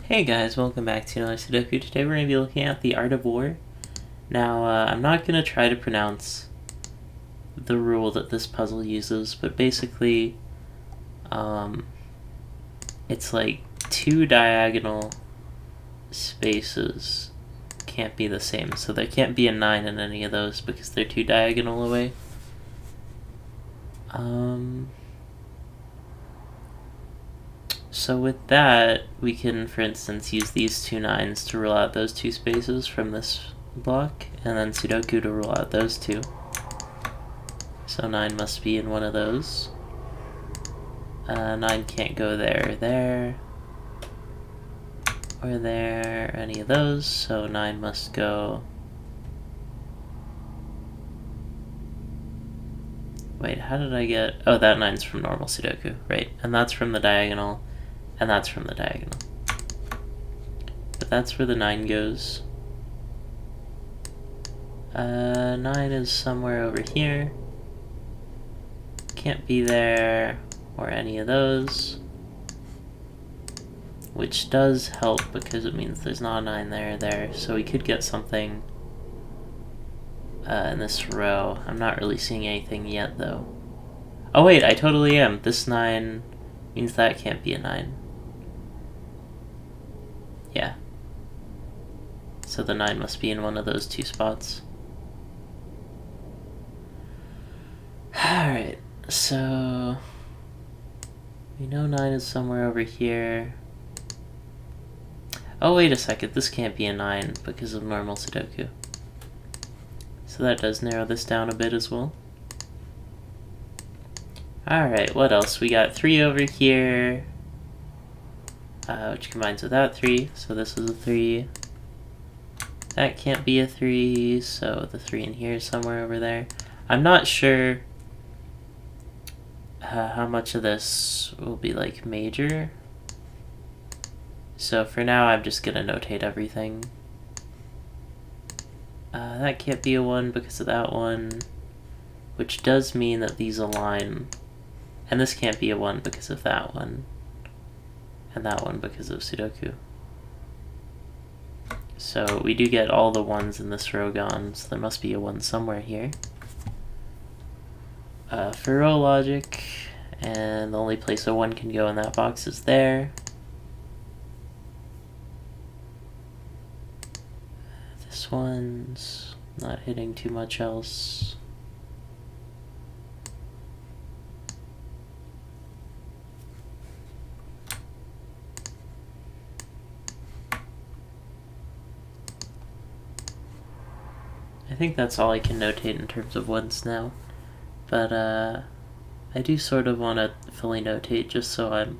Hey guys, welcome back to another Sudoku. Today we're going to be looking at the Art of War. Now, I'm not going to try to pronounce the rule that this puzzle uses, but basically, it's like two diagonal spaces can't be the same. So there can't be a 9 in any of those because they're too diagonal away. So with that, we can, for instance, use these two 9s to rule out those two spaces from this block, and then Sudoku to rule out those two. So 9 must be in one of those. 9 can't go there, or there, any of those, so 9 must go... Wait, how did I get... Oh, that 9's from normal Sudoku, right. And that's from the diagonal, and that's from the diagonal. But that's where the 9 goes. 9 is somewhere over here. Can't be there, or any of those. Which does help because it means there's not a 9 there. So we could get something in this row. I'm not really seeing anything yet, though. Oh wait, I totally am. This 9 means that can't be a 9. Yeah. So the 9 must be in one of those two spots. Alright, so... we know 9 is somewhere over here. Oh, wait a second, this can't be a 9 because of normal Sudoku. So that does narrow this down a bit as well. Alright, what else? We got 3 over here, which combines with that 3, so this is a 3. That can't be a 3, so the 3 in here is somewhere over there. I'm not sure how much of this will be like major. So for now I'm just gonna notate everything. That can't be a 1 because of that one, which does mean that these align. And this can't be a 1 because of that one, and that one because of Sudoku. So we do get all the 1s in this row gone, so there must be a 1 somewhere here. For row logic, and the only place a 1 can go in that box is there. This one's not hitting too much else. I think that's all I can notate in terms of 1s now. But I do sort of want to fully notate just so I'm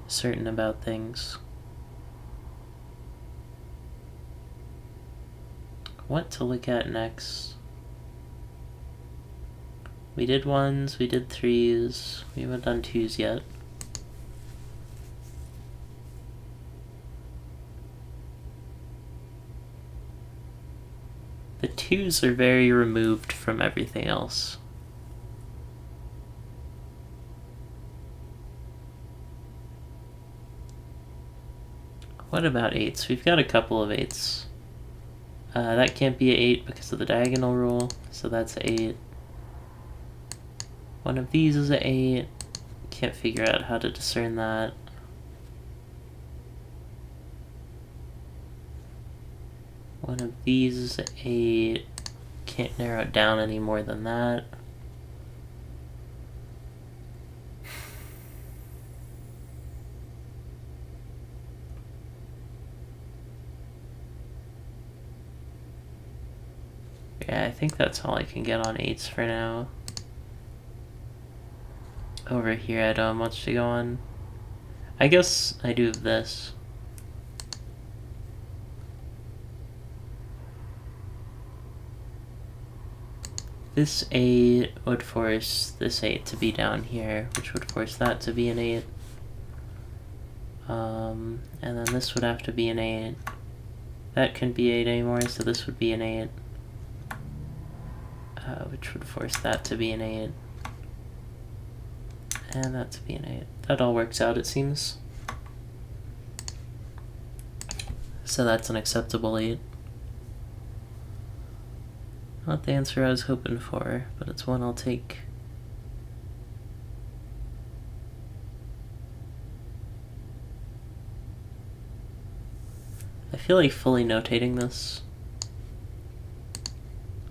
certain about things. What to look at next? We did 1s, we did 3s, we haven't done 2s yet. The 2s are very removed from everything else. What about 8s? We've got a couple of 8s. That can't be an 8 because of the diagonal rule, so that's an 8. One of these is an 8. Can't figure out how to discern that. One of these is an 8. Can't narrow it down any more than that. Yeah, I think that's all I can get on 8s for now. Over here I don't have much to go on. I guess I do have this. This 8 would force this 8 to be down here, which would force that to be an 8. And then this would have to be an 8. That couldn't be 8 anymore, so this would be an 8. Which would force that to be an 8. And that to be an 8. That all works out, it seems. So that's an acceptable 8. Not the answer I was hoping for, but it's one I'll take. I feel like fully notating this.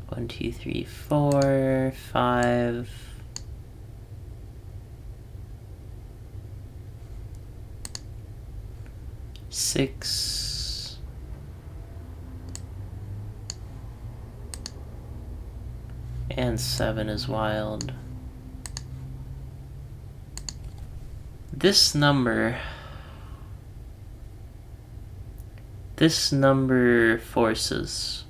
1, 2, 3, 4, 5. 6. And 7 is wild. This number forces.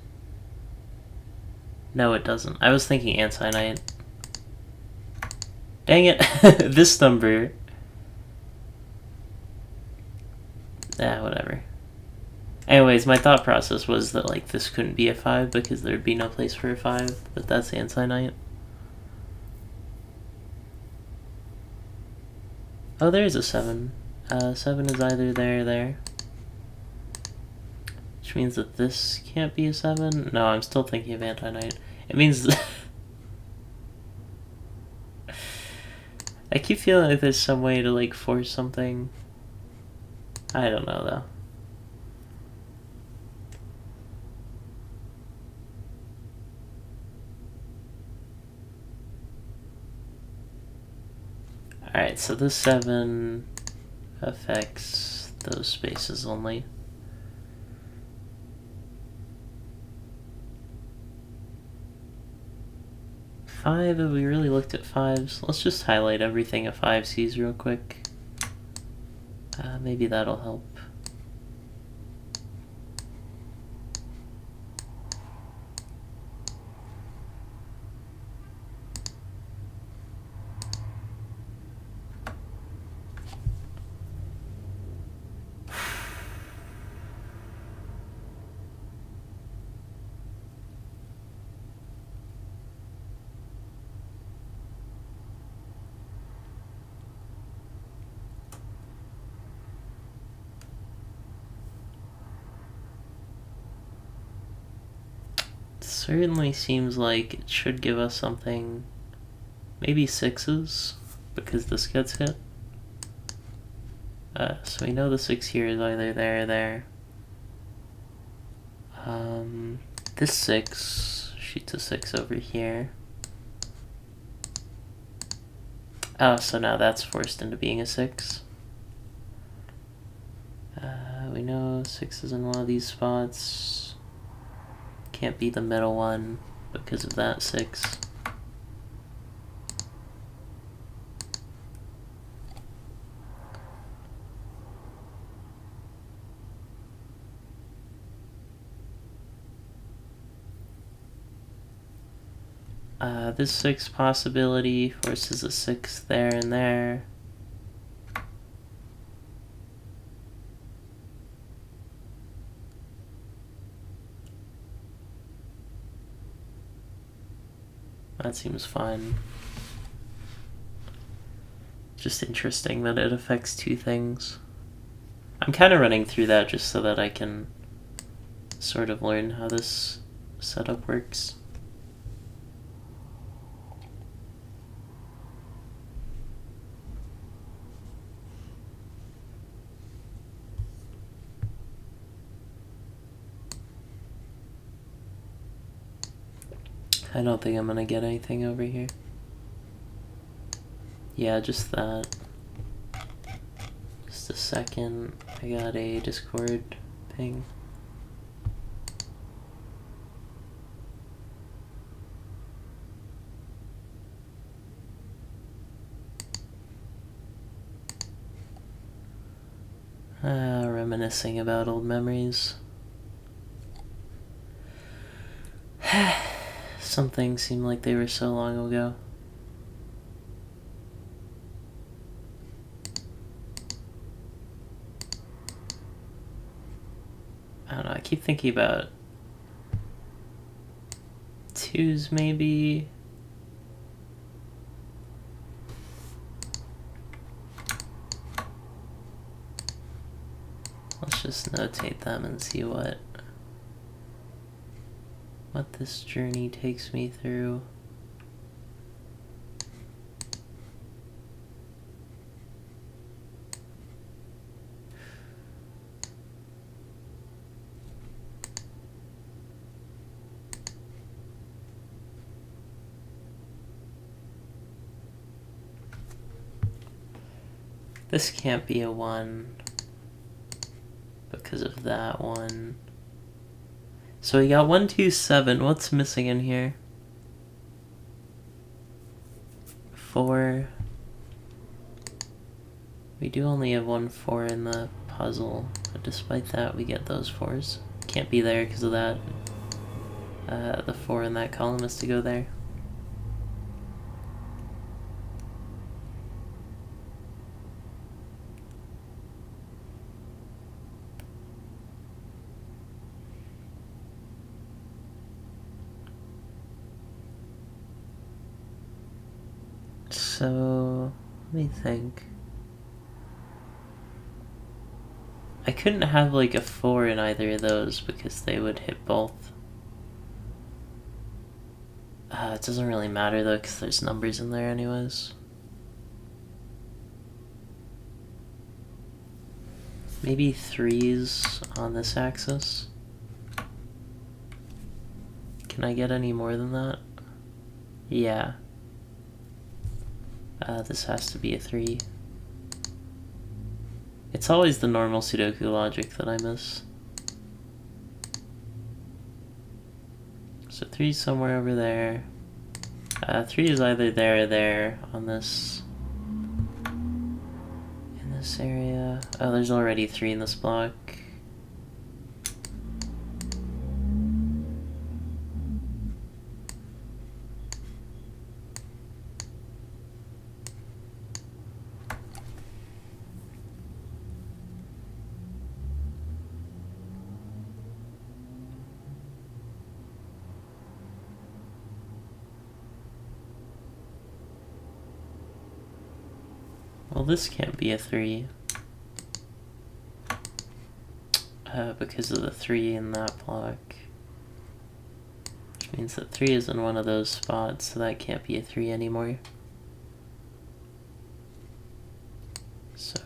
No, it doesn't. I was thinking anti-night. Dang it. This number. Whatever. Anyways, my thought process was that like this couldn't be a 5 because there'd be no place for a 5, but that's anti-night. Oh, there's a 7. 7 is either there or there. Which means that this can't be a 7. No, I'm still thinking of anti-night. It means I keep feeling like there's some way to like force something. I don't know though. Alright, so this 7 affects those spaces only. Five, have we really looked at 5s? Let's just highlight everything a 5 sees real quick. Maybe that'll help. Certainly seems like it should give us something. Maybe 6s, because this gets hit. So we know the 6 here is either there or there. This 6 shoots a 6 over here. Oh, so now that's forced into being a 6. We know 6 is in one of these spots. Can't be the middle one because of that 6. This 6 possibility forces a 6 there and there. That seems fine. Just interesting that it affects 2 things. I'm kind of running through that just so that I can sort of learn how this setup works. I don't think I'm gonna get anything over here. Yeah, just that. Just a second. I got a Discord ping. Reminiscing about old memories. Some things seem like they were so long ago. I don't know, I keep thinking about 2s maybe. Let's just notate them and see what this journey takes me through. This can't be a 1 because of that one. So we got 1, 2, 7. What's missing in here? 4. We do only have 1 4 in the puzzle, but despite that, we get those 4s. Can't be there because of that. The 4 in that column has to go there. So, let me think. I couldn't have like a 4 in either of those because they would hit both. It doesn't really matter though because there's numbers in there anyways. Maybe 3s on this axis. Can I get any more than that? Yeah. This has to be a 3. It's always the normal Sudoku logic that I miss. So 3 somewhere over there. 3 is either there or there on this. In this area. Oh, there's already 3 in this block. Well, this can't be a 3. Because of the 3 in that block. Which means that 3 is in one of those spots, so that can't be a 3 anymore. So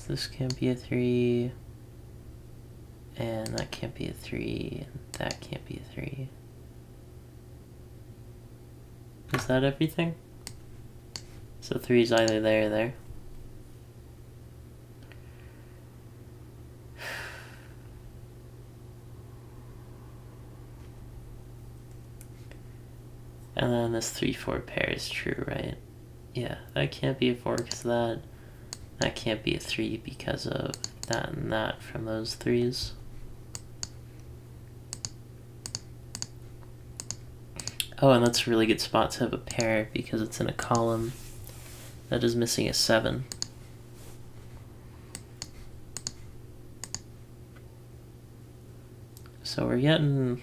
this can't be a 3. And that can't be a 3. And that can't be a 3. Is that everything? So 3 is either there or there. And then this 3-4 pair is true, right? Yeah, that can't be a 4 because of that. That can't be a 3 because of that and that from those 3s. Oh, and that's a really good spot to have a pair because it's in a column that is missing a 7. So we're getting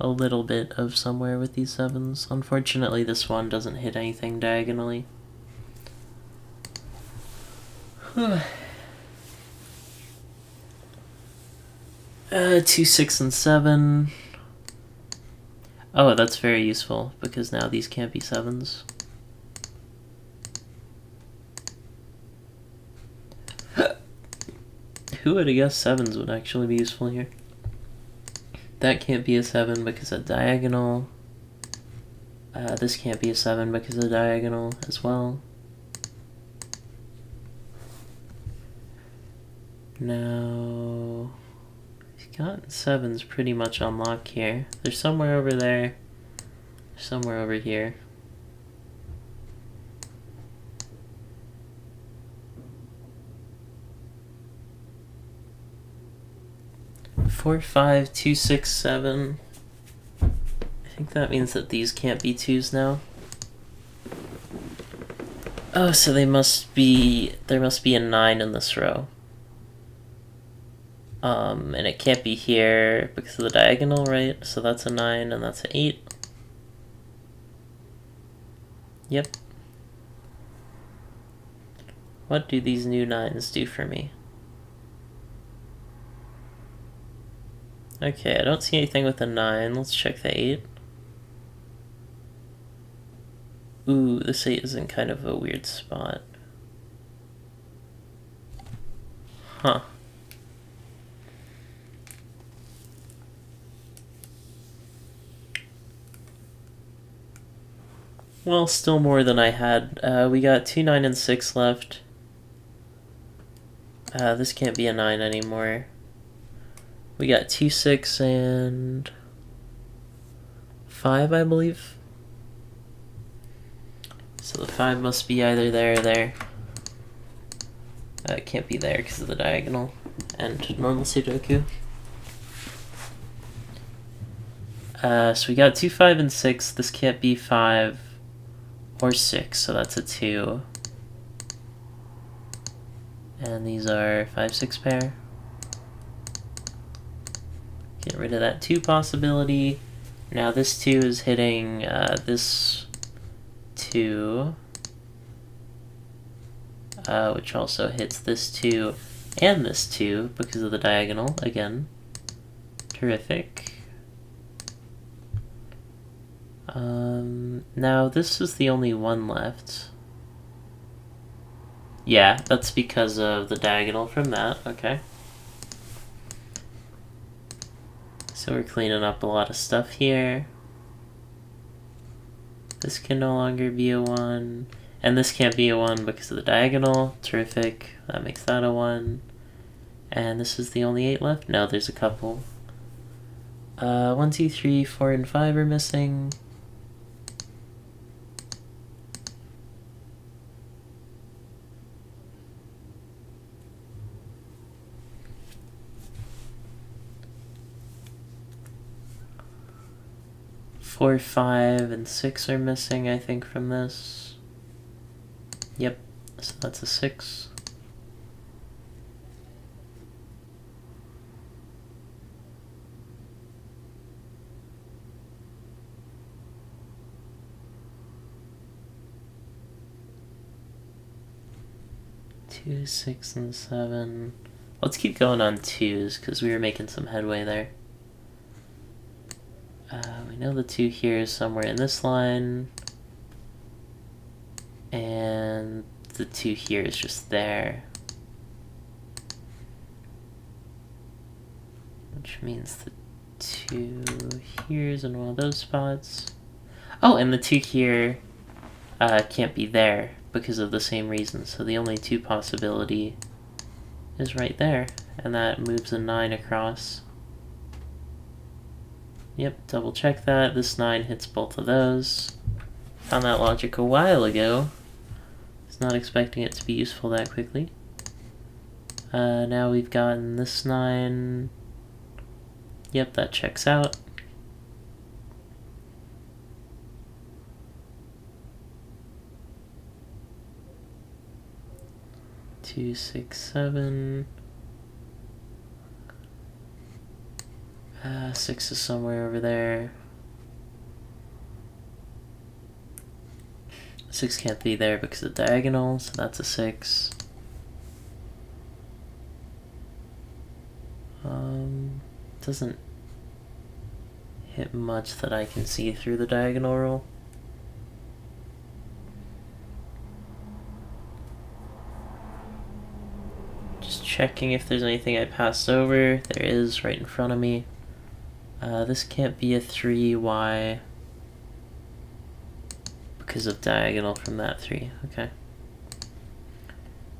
a little bit of somewhere with these 7s. Unfortunately, this one doesn't hit anything diagonally. 2, 6, and 7. Oh, that's very useful because now these can't be 7s. Who would have guessed 7s would actually be useful here? That can't be a 7 because of diagonal. This can't be a 7 because of diagonal as well. Now, we've got 7s pretty much on lock here. There's somewhere over there. There's somewhere over here. Four, 5, 2, 6, 7. I think that means that these can't be 2s now. Oh, so there must be a 9 in this row. And it can't be here because of the diagonal, right? So that's a 9 and that's an 8. Yep. What do these new 9s do for me? Okay, I don't see anything with a 9. Let's check the 8. Ooh, this 8 is in kind of a weird spot. Huh. Well, still more than I had. We got 2, 9, and 6 left. This can't be a 9 anymore. We got 2, 6, and 5, I believe. So the 5 must be either there or there. It can't be there because of the diagonal and normal Sudoku. So we got 2, 5, and 6. This can't be 5 or 6, so that's a 2. And these are 5, 6 pair. Get rid of that 2 possibility. Now this 2 is hitting this 2, which also hits this 2 and this 2 because of the diagonal again. Terrific. Now this is the only one left. Yeah, that's because of the diagonal from that, okay. So we're cleaning up a lot of stuff here. This can no longer be a 1. And this can't be a 1 because of the diagonal. Terrific. That makes that a 1. And this is the only 8 left? No, there's a couple. 1, 2, 3, 4, and 5 are missing. Four, 5, and 6 are missing, I think, from this. Yep, so that's a 6. Two, 6, and 7. Let's keep going on 2s, because we were making some headway there. We know the 2 here is somewhere in this line. And the 2 here is just there. Which means the 2 here is in one of those spots. Oh, and the 2 here can't be there because of the same reason. So the only 2 possibility is right there. And that moves a 9 across. Yep, double check that. This 9 hits both of those. Found that logic a while ago. Was not expecting it to be useful that quickly. Now we've gotten this 9. Yep, that checks out. Two, 6, 7. 6 is somewhere over there. 6 can't be there because of the diagonal, so that's a 6. Doesn't hit much that I can see through the diagonal rule. Just checking if there's anything I passed over. There is right in front of me. This can't be a 3y because of diagonal from that 3. Okay.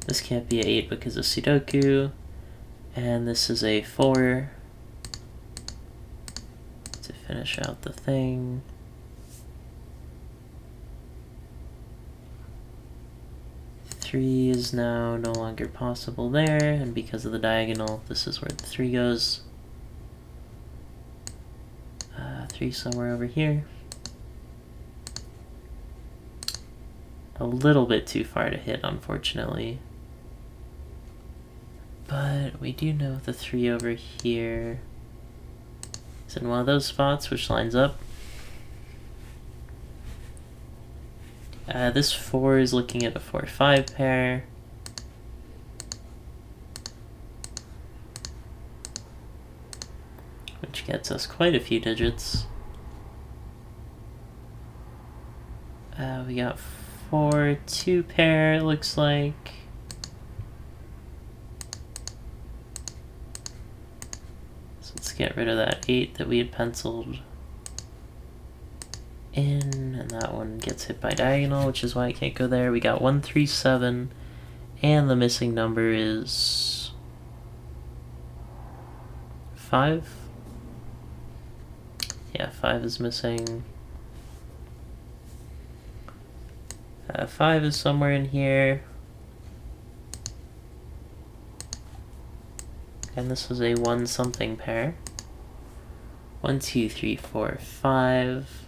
This can't be a 8 because of Sudoku. And this is a 4 to finish out the thing. Three is now no longer possible there, and because of the diagonal, this is where the 3 goes. 3 somewhere over here. A little bit too far to hit, unfortunately. But we do know the 3 over here is in one of those spots, which lines up. This 4 is looking at a 4-5 pair. which gets us quite a few digits. We got 4, 2 pair, it looks like. So let's get rid of that 8 that we had penciled in, and that one gets hit by diagonal, which is why I can't go there. We got 1, 3, 7, and the missing number is 5. Yeah, 5 is missing. 5 is somewhere in here. And this is a 1 something pair. 1, 2, 3, 4, 5.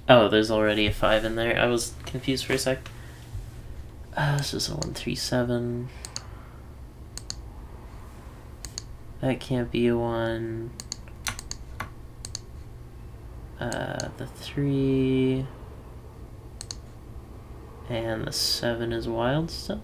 Oh, there's already a 5 in there. I was confused for a sec. This is a 1, 3, 7. That can't be a 1. The 3. And the 7 is wild still.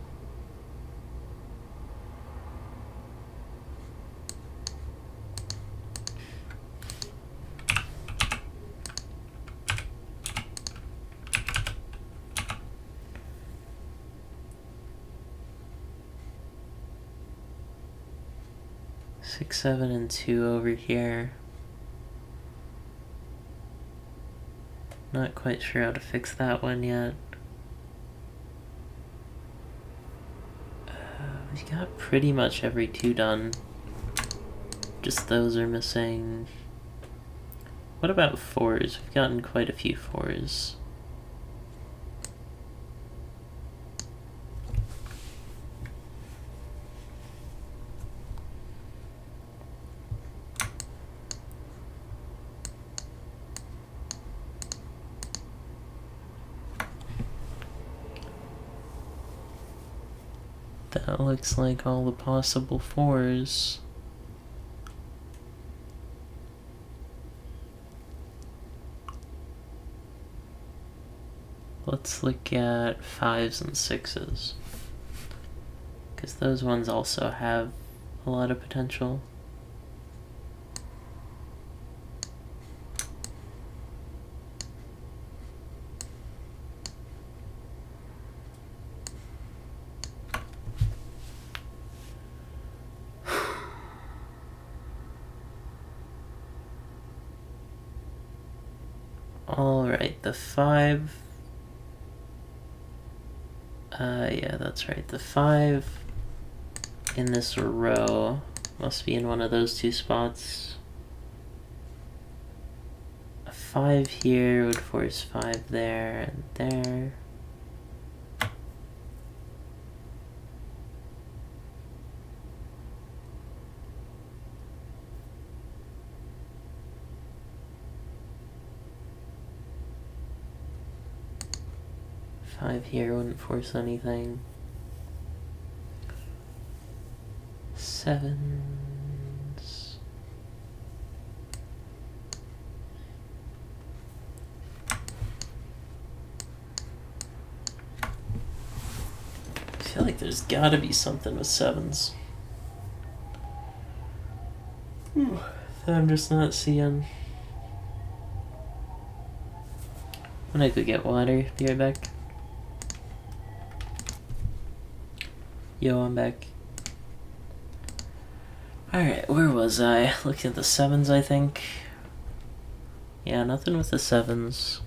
Six, 7, and 2 over here. Not quite sure how to fix that one yet. We got pretty much every 2 done. Just those are missing. What about 4s? We've gotten quite a few 4s. That looks like all the possible 4s. Let's look at 5s and 6s. Because those ones also have a lot of potential. Alright, the 5. Yeah, that's right. The 5 in this row must be in one of those 2 spots. A 5 here would force 5 there and there. Five here wouldn't force anything. 7s. I feel like there's gotta be something with 7s. That I'm just not seeing. I'm gonna go get water. Be right back. Yo, I'm back. Alright, where was I? Looking at the 7s, I think. Yeah, nothing with the 7s.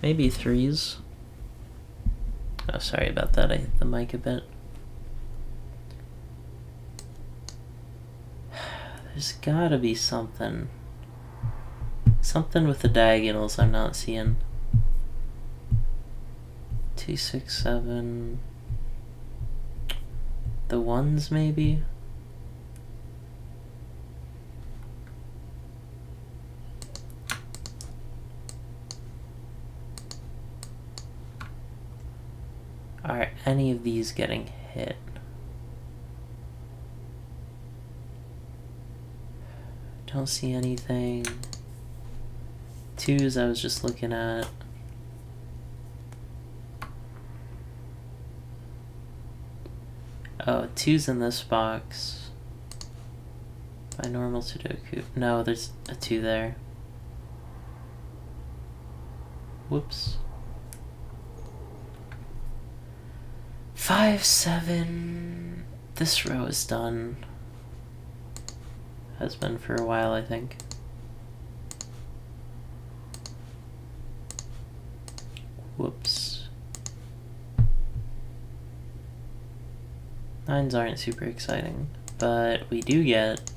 Maybe 3s. Oh, sorry about that. I hit the mic a bit. There's gotta be something. Something with the diagonals I'm not seeing. 2, 6, 7... The 1s, maybe? Are any of these getting hit? Don't see anything. 2s I was just looking at. Oh, 2's in this box. By normal Sudoku. No, there's a 2 there. Whoops. 5, 7. This row is done. Has been for a while, I think. Whoops. 9s aren't super exciting, but we do get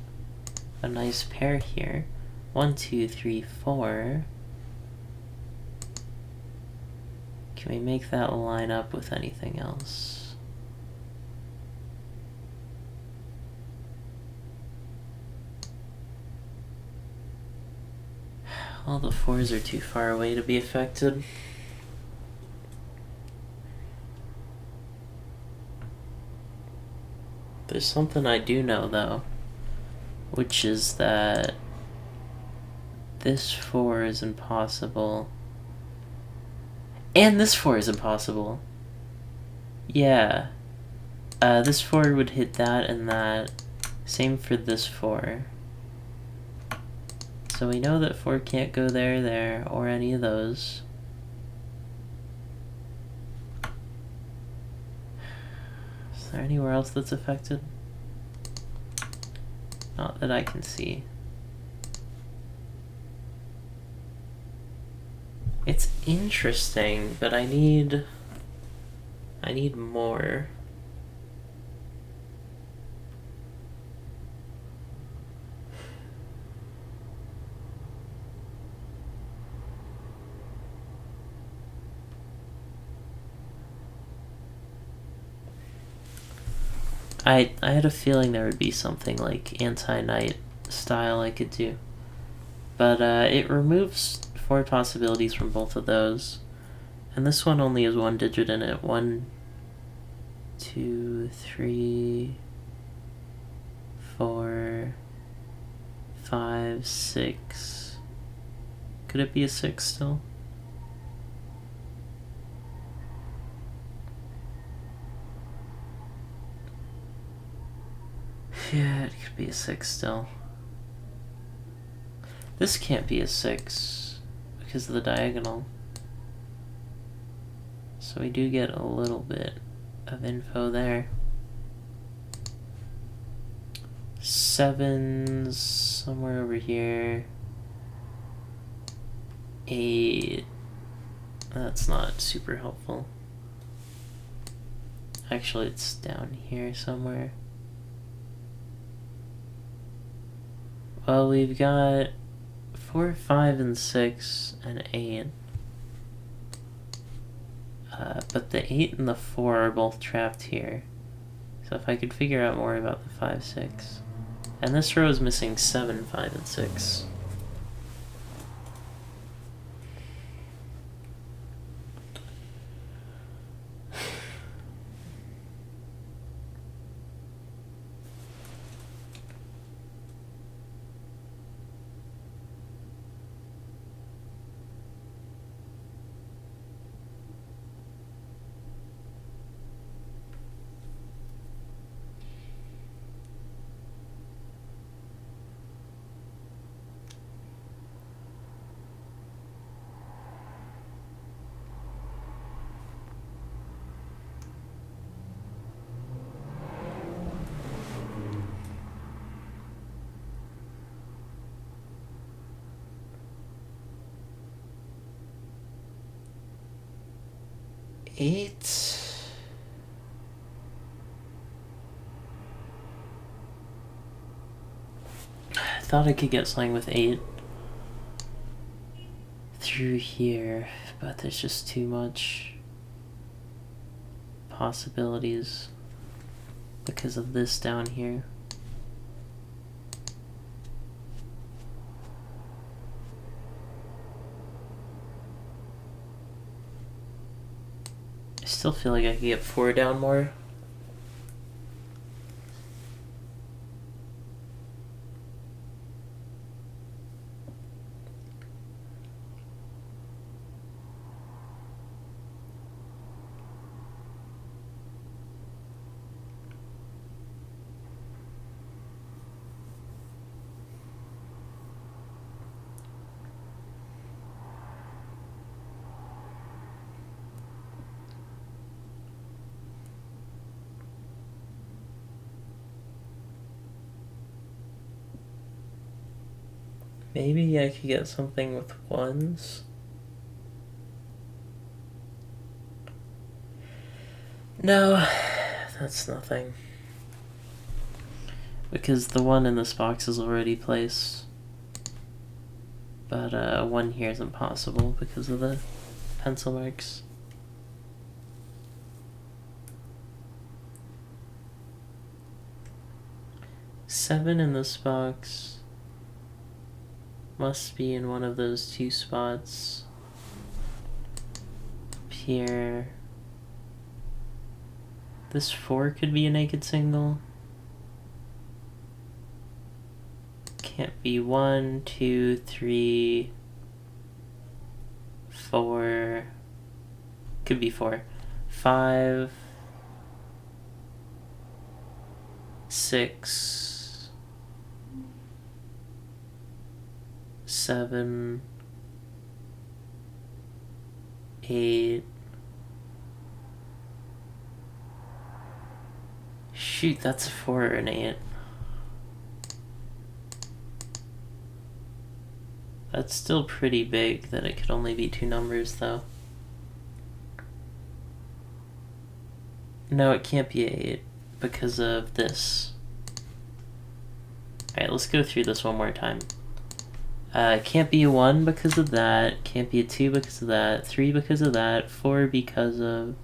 a nice pair here. 1, 2, 3, 4. Can we make that line up with anything else? All the 4s are too far away to be affected. There's something I do know though, which is that this 4 is impossible. And this 4 is impossible. Yeah. This 4 would hit that and that. Same for this 4. So we know that 4 can't go there, there, or any of those. Is there anywhere else that's affected? Not that I can see. It's interesting, but I need more. I had a feeling there would be something like anti-night style I could do. But it removes 4 possibilities from both of those. And this one only has 1 digit in it. 1, 2, 3, 4, 5, 6. Could it be a 6 still? Yeah, it could be a 6 still. This can't be a 6 because of the diagonal. So we do get a little bit of info there. 7's somewhere over here. 8. That's not super helpful. Actually, it's down here somewhere. Well, we've got 4, 5, and 6, and 8. But the 8 and the 4 are both trapped here. So if I could figure out more about the 5, 6. And this row is missing 7, 5, and 6. Eight. I thought I could get something with 8 through here, but there's just too much possibilities because of this down here. I still feel like I could get 4 down more. Maybe I could get something with ones. No, that's nothing. Because the one in this box is already placed. But one here is impossible because of the pencil marks. Seven in this box must be in one of those two spots. Up here. This 4 could be a naked single. Can't be 1, 2, 3, 4. Could be 4. 5, 6, 7, 8. Shoot, that's a 4 or an 8. That's still pretty big that it could only be 2 numbers, though. No, it can't be 8 because of this. Alright, let's go through this one more time. It can't be a 1 because of that, can't be a 2 because of that, 3 because of that, 4 because of...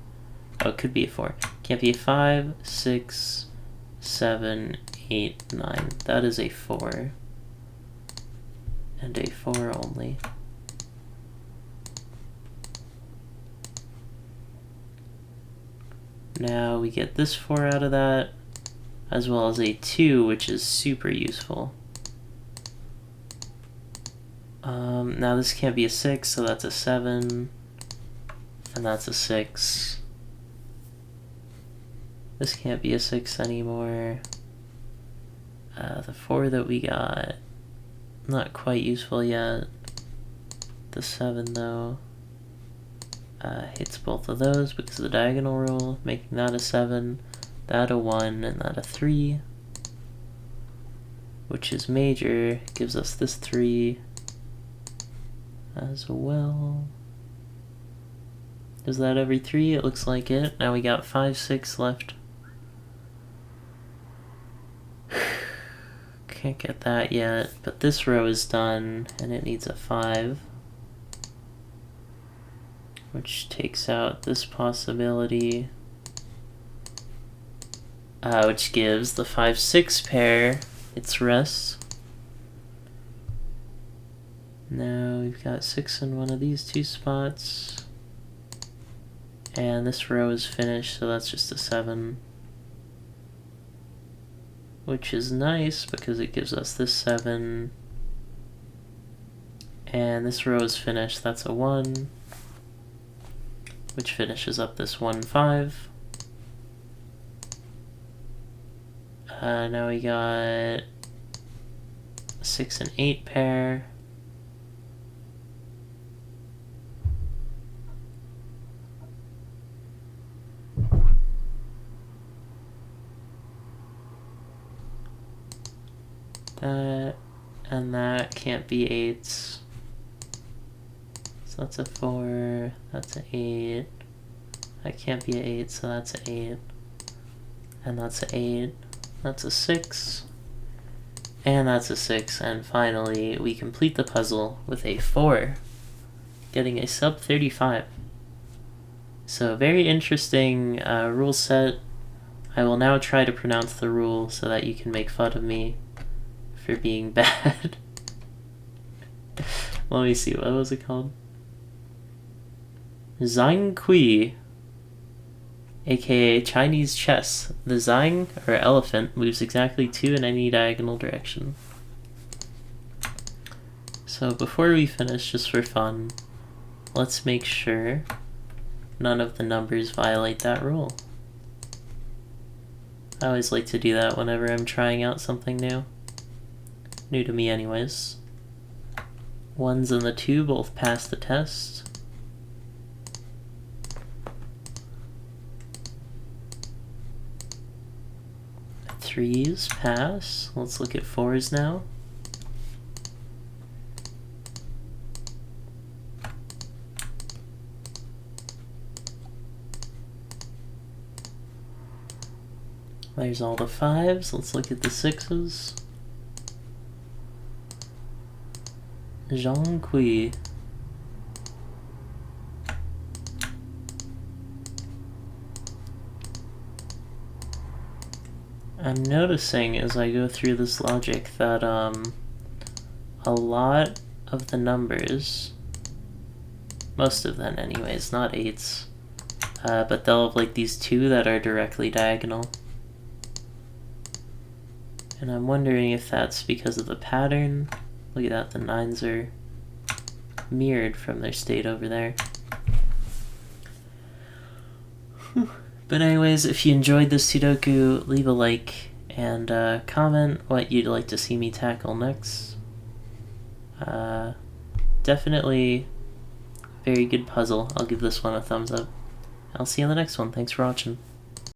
Oh, it could be a 4. Can't be a 5, 6, 7, 8, 9. That is a 4. And a 4 only. Now we get this 4 out of that, as well as a 2, which is super useful. Now this can't be a 6, so that's a 7, and that's a 6. This can't be a 6 anymore. The 4 that we got, not quite useful yet. The 7 though, hits both of those because of the diagonal rule, making that a 7, that a 1, and that a 3. Which is major, gives us this 3 as well. Is that every 3? It looks like it. Now we got 5, 6 left. Can't get that yet, but this row is done, and it needs a 5. Which takes out this possibility. Which gives the 5, 6 pair its rest. Now we've got 6 in one of these 2 spots. And this row is finished, so that's just a 7. Which is nice because it gives us this 7. And this row is finished, that's a 1. Which finishes up this 1, 5. Now we got 6 and 8 pair. That and that can't be 8s. So that's a 4, that's an 8. That can't be an 8, so that's an 8. And that's an 8. That's a 6. And that's a 6. And finally, we complete the puzzle with a 4, getting a sub 35. So very interesting rule set. I will now try to pronounce the rule so that you can make fun of me for being bad. Let me see, what was it called? Zhang Kui, aka Chinese chess. The Zhang, or elephant, moves exactly 2 in any diagonal direction. So before we finish, just for fun, let's make sure none of the numbers violate that rule. I always like to do that whenever I'm trying out something new. New to me anyways. 1s and the 2 both pass the test. Threes pass. Let's look at 4s now. There's all the 5s. Let's look at the 6s. Jean Kui. I'm noticing as I go through this logic that a lot of the numbers, most of them anyways, not 8s, but they'll have like these 2 that are directly diagonal. And I'm wondering if that's because of the pattern. Look at that, the 9s are mirrored from their state over there. But anyways, if you enjoyed this Sudoku, leave a like and comment what you'd like to see me tackle next. Definitely very good puzzle. I'll give this one a thumbs up. I'll see you on the next one. Thanks for watching.